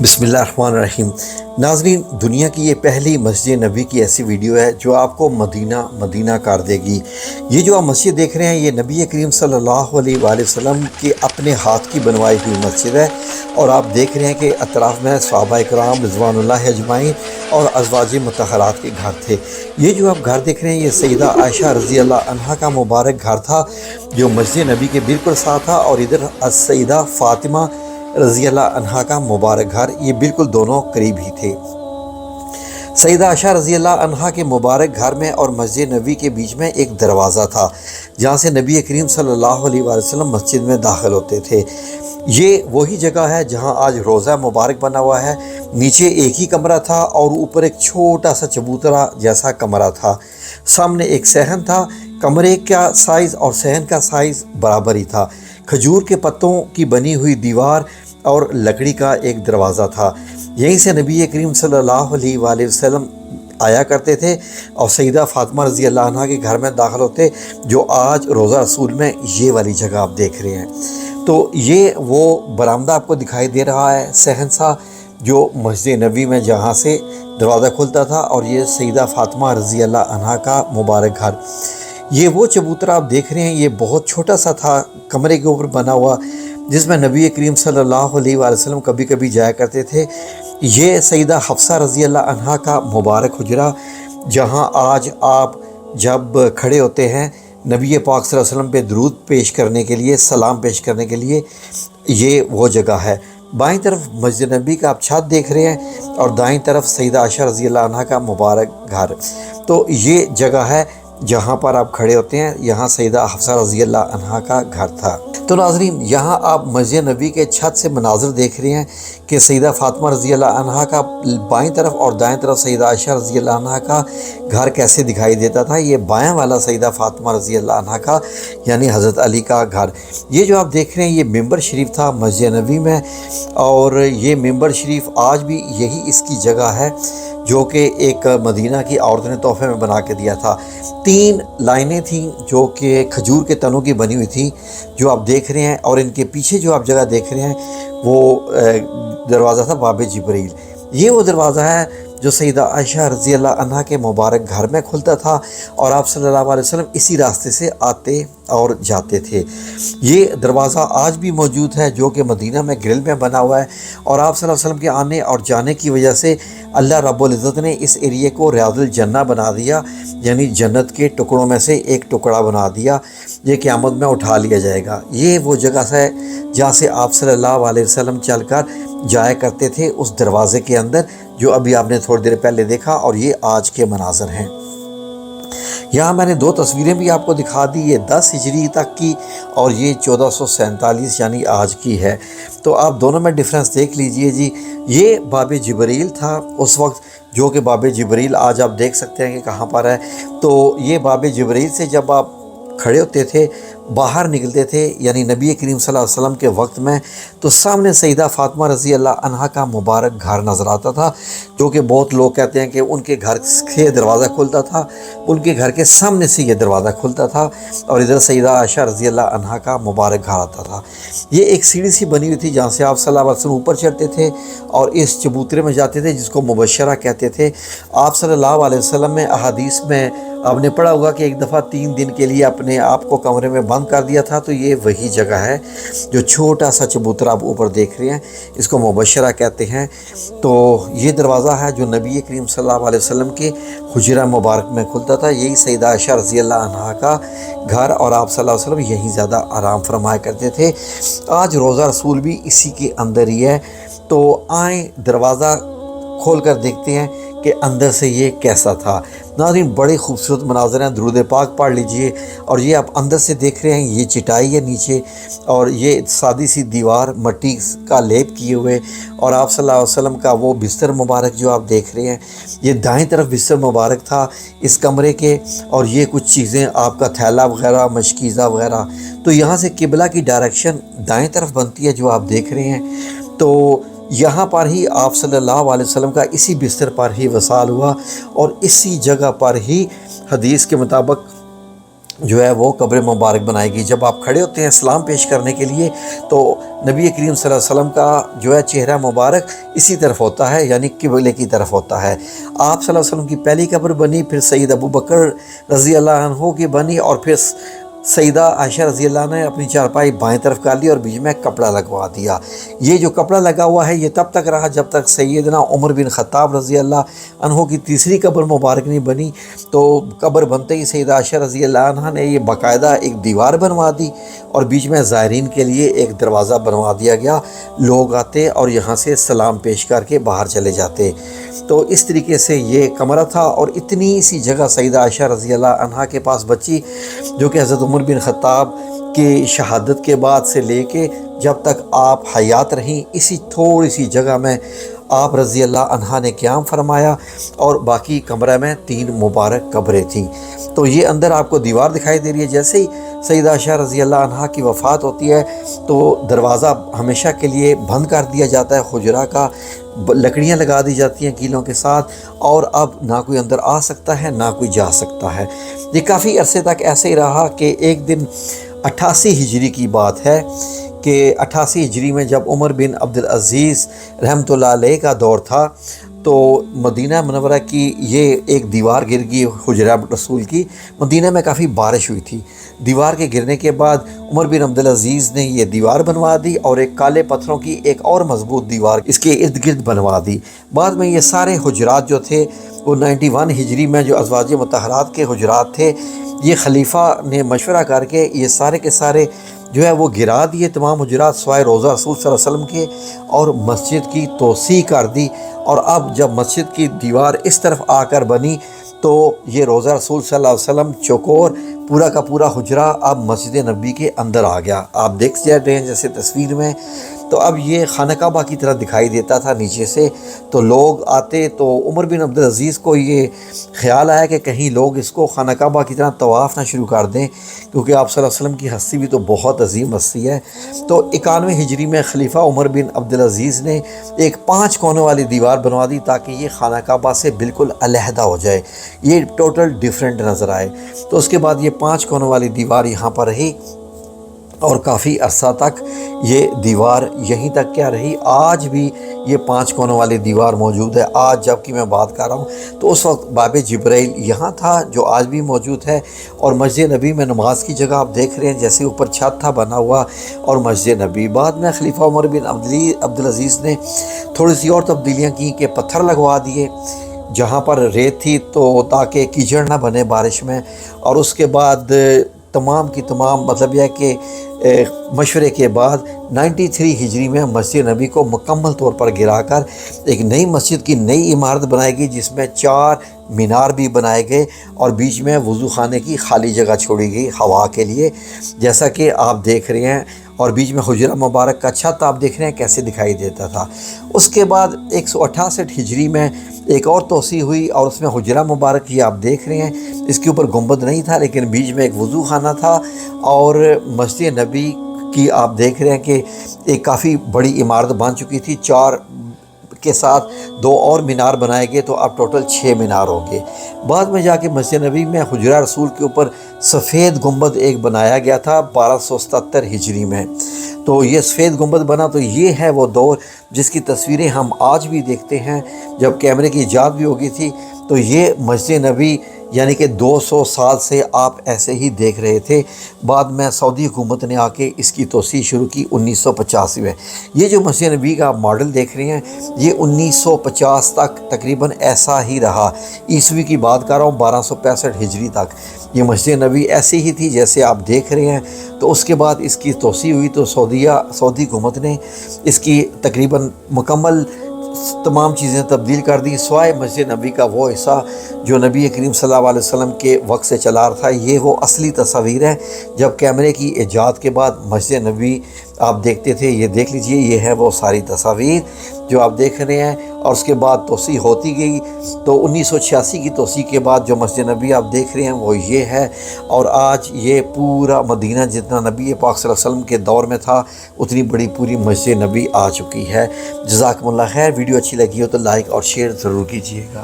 बिस्मिल्लाहिर्रहमानिर्रहीम। नाज़रीन, दुनिया की ये पहली मस्जिद नबी की ऐसी वीडियो है जो आपको मदीना कर देगी। ये जो आप मस्जिद देख रहे हैं ये नबी करीम सल्लल्लाहु अलैहि वसल्लम के अपने हाथ की बनवाई हुई मस्जिद है। और आप देख रहे हैं कि अतराफ़ में सहाबा किराम रिज़वानुल्लाह अजमाइन और अज़वाज मुतहरात के घर थे। ये जो आप घर देख रहे हैं ये सैयदा आयशा रज़ी अल्लाह अन्हा का मुबारक घर था जो मस्जिद नबी के बिल्कुल साथ था। और इधर सैयदा फ़ातिमा रज़ी अल्लाह अन्हा का मुबारक घर, ये बिल्कुल दोनों करीब ही थे। सैयदा आयशा रज़ी अल्लाह अन्हा के मुबारक घर में और मस्जिद नबी के बीच में एक दरवाज़ा था जहाँ से नबी करीम सल्लल्लाहु अलैहि वसल्लम मस्जिद में दाखिल होते थे। ये वही जगह है जहाँ आज रोज़ा मुबारक बना हुआ है। नीचे एक ही कमरा था और ऊपर एक छोटा सा चबूतरा जैसा कमरा था। सामने एक सहन था। कमरे का साइज़ और सहन का साइज़ बराबर ही था। खजूर के पत्तों की बनी हुई दीवार और लकड़ी का एक दरवाज़ा था। यहीं से नबी करीम सल्लल्लाहु अलैहि वसल्लम आया करते थे और सैयदा फ़ातिमा रज़ी अल्लाह अन्हा के घर में दाखिल होते, जो आज रोज़ा रसूल में ये वाली जगह आप देख रहे हैं। तो ये वो बरामदा आपको दिखाई दे रहा है, सहनसा जो मस्जिद नबी में जहाँ से दरवाज़ा खुलता था। और ये सैयदा फ़ातिमा रज़ी अल्लाह अन्हा का मुबारक घर। ये वो चबूतरा आप देख रहे हैं, ये बहुत छोटा सा था कमरे के ऊपर बना हुआ, जिसमें नबी करीम सल्लल्लाहु अलैहि वसल्लम कभी कभी जाया करते थे। ये सैयदा हफ्सा रज़ी अल्लाह अन्हा का मुबारक हुजरा, जहाँ आज आप जब खड़े होते हैं नबी पाक सल्लल्लाहु अलैहि वसल्लम पे दरूद पेश करने के लिए, सलाम पेश करने के लिए, ये वो जगह है। बाईं तरफ मस्जिद नबी का आप छत देख रहे हैं और दाईं तरफ सैयदा आयशा रज़ी अल्लाह अन्हा का मुबारक घर। तो ये जगह है जहाँ पर आप खड़े होते हैं, यहाँ सैयदा हफ्सा रज़ी अल्लाह अन्हा का घर था। तो नाज़रीन, यहाँ आप मस्जिद नबी के छत से मनाज़र देख रहे हैं कि सैयदा फ़ातिमा रज़ी अल्लाह अन्हा का बाईं तरफ और दाएं तरफ सैयदा आयशा रज़ी अल्लाह अन्हा का घर कैसे दिखाई देता था। ये बायां वाला सैयदा फ़ातिमा रज़ी अल्लाह अन्हा का यानी हज़रत अली का घर। ये जो आप देख रहे हैं ये मिंबर शरीफ था मस्जिद नबी में, और ये मिंबर शरीफ आज भी यही इसकी जगह है जो कि एक मदीना की औरत ने तोहफे में बना के दिया था। 3 लाइनें थीं जो कि खजूर के तनों की बनी हुई थी जो आप देख रहे हैं। और इनके पीछे जो आप जगह देख रहे हैं वो दरवाज़ा था बाब जिब्रील। ये वो दरवाज़ा है जो सैयदा आयशा रज़ी अल्लाह अन्हा के मुबारक घर में खुलता था और आप सल्लल्लाहु अलैहि वसल्लम इसी रास्ते से आते और जाते थे। ये दरवाज़ा आज भी मौजूद है जो कि मदीना में ग्रिल में बना हुआ है। और आप सल्लल्लाहु अलैहि वसल्लम के आने और जाने की वजह से अल्लाह रब्बुल इज़्ज़त ने इस एरिए को रियादुल जन्नह बना दिया, यानी जन्नत के टुकड़ों में से एक टुकड़ा बना दिया। ये क़यामत में उठा लिया जाएगा। ये वो जगह है जहाँ से आप सल्लल्लाहु अलैहि वसल्लम चलकर जाया करते थे उस दरवाज़े के अंदर, जो अभी आपने थोड़ी देर पहले देखा। और ये आज के मनाज़र हैं। यहाँ मैंने 2 तस्वीरें भी आपको दिखा दी, ये 10 हिजरी तक की और ये 1447 यानी आज की है। तो आप दोनों में डिफरेंस देख लीजिए जी। ये बाब जिब्रील था उस वक्त, जो कि बाब जिब्रील आज आप देख सकते हैं कि कहाँ पर है। तो ये बाब जिब्रील से जब आप खड़े होते थे, बाहर निकलते थे, यानी नबी करीम सल्लल्लाहु अलैहि वसल्लम के वक्त में, तो सामने सैयदा फ़ातिमा रज़ी अल्लाह अन्हा का मुबारक घर नज़र आता था, जो कि बहुत लोग कहते हैं कि उनके घर से दरवाज़ा खुलता था, उनके घर के सामने से ये दरवाज़ा खुलता था और इधर सैयदा आयशा रज़ी अल्लाह अन्हा का मुबारक घर आता था। ये एक सीढ़ी सी बनी हुई थी जहाँ से आप सल्लल्लाहु अलैहि वसल्लम ऊपर चढ़ते थे और इस चबूतरे में जाते थे जिसको मुबशरा कहते थे। आप सल्लल्लाहु अलैहि वसल्लम में अहादीस में आपने पढ़ा होगा कि एक दफ़ा 3 दिन के लिए अपने आप को कमरे में बंद कर दिया था। तो ये वही जगह है जो छोटा सा चबूतरा आप ऊपर देख रहे हैं, इसको मुबशरा कहते हैं। तो ये दरवाज़ा है जो नबी करीम सल्लल्लाहु अलैहि वसल्लम के हुजरा मुबारक में खुलता था। यही सैयदा आयशा रज़ी अल्लाह अन्हा का घर और आप सल्लल्लाहु अलैहि वसल्लम यहीं ज़्यादा आराम फरमाया करते थे। आज रोज़ा रसूल भी इसी के अंदर ही है। तो आए दरवाज़ा खोल कर देखते हैं कि अंदर से ये कैसा था। नाज़रीन, बड़े खूबसूरत मनाज़र हैं, दुरूद पाक पढ़ लीजिए। और ये आप अंदर से देख रहे हैं, ये चटाई है नीचे और ये सादी सी दीवार मट्टी का लेप किए हुए, और आप सल्लल्लाहु अलैहि वसल्लम का वो बिस्तर मुबारक जो आप देख रहे हैं, ये दाएं तरफ बिस्तर मुबारक था इस कमरे के। और ये कुछ चीज़ें आपका थैला वगैरह, मशकीज़ा वगैरह। तो यहाँ से किबला की डायरेक्शन दाएँ तरफ बनती है जो आप देख रहे हैं। तो यहाँ पर ही आप सल्लल्लाहु अलैहि वसल्लम का इसी बिस्तर पर ही वसाल हुआ और इसी जगह पर ही हदीस के मुताबिक جو ہے وہ قبر مبارک بنائی گئی۔ جب آپ کھڑے ہوتے ہیں سلام پیش کرنے کے لیے تو نبی کریم صلی اللہ علیہ وسلم کا جو ہے چہرہ مبارک اسی طرف ہوتا ہے، یعنی قبلے کی طرف ہوتا ہے۔ آپ صلی اللہ علیہ وسلم کی پہلی قبر بنی، پھر سید ابو بکر رضی اللہ عنہ کی بنی، اور پھر سیدہ عائشہ رضی اللہ عنہ نے اپنی چارپائی بائیں طرف کر لی اور بیچ میں کپڑا لگوا دیا۔ یہ جو کپڑا لگا ہوا ہے یہ تب تک رہا جب تک سیدنا عمر بن خطاب رضی اللہ عنہ کی تیسری قبر مبارک نہیں بنی۔ تو قبر بنتے ہی سیدہ عائشہ رضی اللہ عنہ نے یہ باقاعدہ ایک دیوار بنوا دی اور بیچ میں زائرین کے لیے ایک دروازہ بنوا دیا گیا، لوگ آتے اور یہاں سے سلام پیش کر کے باہر چلے جاتے۔ تو اس طریقے سے یہ کمرہ تھا، اور اتنی سی جگہ سیدہ عائشہ رضی اللہ عنہ کے پاس بچی جو کہ حضرت عمر بن خطاب کی شہادت کے بعد سے لے کے جب تک آپ حیات رہیں اسی تھوڑی سی جگہ میں آپ رضی اللہ عنہ نے قیام فرمایا، اور باقی کمرہ میں 3 مبارک قبریں تھیں۔ تو یہ اندر آپ کو دیوار دکھائی دے رہی ہے۔ جیسے ہی سیدہ عائشہ رضی اللہ عنہ کی وفات ہوتی ہے تو دروازہ ہمیشہ کے لیے بند کر دیا جاتا ہے حجرہ کا، لکڑیاں لگا دی جاتی ہیں کیلوں کے ساتھ، اور اب نہ کوئی اندر آ سکتا ہے نہ کوئی جا سکتا ہے۔ یہ کافی عرصے تک ایسے ہی رہا کہ ایک دن 88 ہجری کی بات ہے کہ 88 ہجری میں جب عمر بن عبدالعزیز رحمۃ اللہ علیہ کا دور تھا تو مدینہ منورہ کی یہ ایک دیوار گر گئی حجرہ رسول کی۔ مدینہ میں کافی بارش ہوئی تھی، دیوار کے گرنے کے بعد عمر بن عبدالعزیز نے یہ دیوار بنوا دی اور ایک کالے پتھروں کی ایک اور مضبوط دیوار اس کے ارد گرد بنوا دی۔ بعد میں یہ سارے حجرات جو تھے وہ 91 ہجری میں جو ازواج مطہرات کے حجرات تھے، یہ خلیفہ نے مشورہ کر کے یہ سارے کے سارے جو ہے وہ گرا دیے تمام حجرات سوائے روضہ رسول صلی اللہ علیہ وسلم کے، اور مسجد کی توسیع کر دی۔ اور اب جب مسجد کی دیوار اس طرف آ کر بنی تو یہ روضہ رسول صلی اللہ علیہ وسلم چوکور پورا کا پورا حجرہ اب مسجد نبی کے اندر آ گیا۔ آپ دیکھ رہے ہیں جیسے تصویر میں، تو اب یہ خانہ کعبہ کی طرح دکھائی دیتا تھا نیچے سے۔ تو لوگ آتے تو عمر بن عبدالعزیز کو یہ خیال آیا کہ کہیں لوگ اس کو خانہ کعبہ کی طرح طواف نہ شروع کر دیں، کیونکہ آپ صلی اللہ علیہ وسلم کی ہستی بھی تو بہت عظیم ہستی ہے۔ تو 91 ہجری میں خلیفہ عمر بن عبدالعزیز نے ایک 5 کونوں والی دیوار بنوا دی تاکہ یہ خانہ کعبہ سے بالکل علیحدہ ہو جائے، یہ ٹوٹل ڈیفرنٹ نظر آئے۔ تو اس کے بعد یہ 5 کونوں والی دیوار یہاں پر رہی اور کافی عرصہ تک یہ دیوار یہیں تک کیا رہی۔ آج بھی یہ 5 کونوں والی دیوار موجود ہے۔ آج جب کہ میں بات کر رہا ہوں تو اس وقت باب جبرائیل یہاں تھا جو آج بھی موجود ہے، اور مسجد نبی میں نماز کی جگہ آپ دیکھ رہے ہیں جیسے اوپر چھت تھا بنا ہوا، اور مسجد نبی۔ بعد میں خلیفہ عمر بن عبدالعزیز نے تھوڑی سی اور تبدیلیاں کی کہ پتھر لگوا دیے جہاں پر ریت تھی تو تاکہ کیچڑ نہ بنے بارش میں، اور اس کے بعد تمام کی تمام مطلب یہ ہے کہ مشورے کے بعد 93 ہجری میں مسجد نبی کو مکمل طور پر گرا کر ایک نئی مسجد کی نئی عمارت بنائی گئی جس میں 4 مینار بھی بنائے گئے، اور بیچ میں وضو خانے کی خالی جگہ چھوڑی گئی ہوا کے لیے جیسا کہ آپ دیکھ رہے ہیں، اور بیچ میں حجرہ مبارک کا چھت آپ دیکھ رہے ہیں کیسے دکھائی دیتا تھا۔ اس کے بعد 168 ہجری میں ایک اور توسیع ہوئی اور اس میں حجرہ مبارک یہ آپ دیکھ رہے ہیں، اس کے اوپر گنبد نہیں تھا لیکن بیچ میں ایک وضو خانہ تھا، اور مسجد نبی کی آپ دیکھ رہے ہیں کہ ایک کافی بڑی عمارت بن چکی تھی، 4 کے ساتھ 2 اور مینار بنائے گئے تو اب ٹوٹل 6 مینار ہو گئے۔ بعد میں جا کے مسجد نبی میں حجرہ رسول کے اوپر سفید گنبد ایک بنایا گیا تھا 1277 ہجری میں، تو یہ سفید گنبد بنا۔ تو یہ ہے وہ دور جس کی تصویریں ہم آج بھی دیکھتے ہیں، جب کیمرے کی ایجاد بھی ہو گئی تھی تو یہ مسجد نبی یعنی کہ 200 سال سے آپ ایسے ہی دیکھ رہے تھے۔ بعد میں سعودی حکومت نے آ کے اس کی توسیع شروع کی 1985 میں۔ یہ جو مسجد نبی کا ماڈل دیکھ رہے ہیں یہ 1950 تک تقریباً ایسا ہی رہا، عیسوی کی بات کر رہا ہوں 1265 ہجری تک یہ مسجد نبی ایسی ہی تھی جیسے آپ دیکھ رہے ہیں۔ تو اس کے بعد اس کی توسیع ہوئی تو سعودی حکومت نے اس کی تقریباً مکمل تمام چیزیں تبدیل کر دی سوائے مسجد نبی کا وہ حصہ جو نبی کریم صلی اللہ علیہ وسلم کے وقت سے چلا رہا تھا۔ یہ وہ اصلی تصاویر ہیں جب کیمرے کی ایجاد کے بعد مسجد نبی آپ دیکھتے تھے۔ یہ دیکھ لیجئے، یہ ہے وہ ساری تصاویر جو آپ دیکھ رہے ہیں، اور اس کے بعد توسیع ہوتی گئی۔ تو 1986 کی توسیع کے بعد جو مسجد نبی آپ دیکھ رہے ہیں وہ یہ ہے، اور آج یہ پورا مدینہ جتنا نبی پاک صلی اللہ علیہ وسلم کے دور میں تھا اتنی بڑی پوری مسجد نبی آ چکی ہے۔ جزاکم اللہ خیر۔ ویڈیو اچھی لگی ہو تو لائک اور شیئر ضرور کیجیے گا۔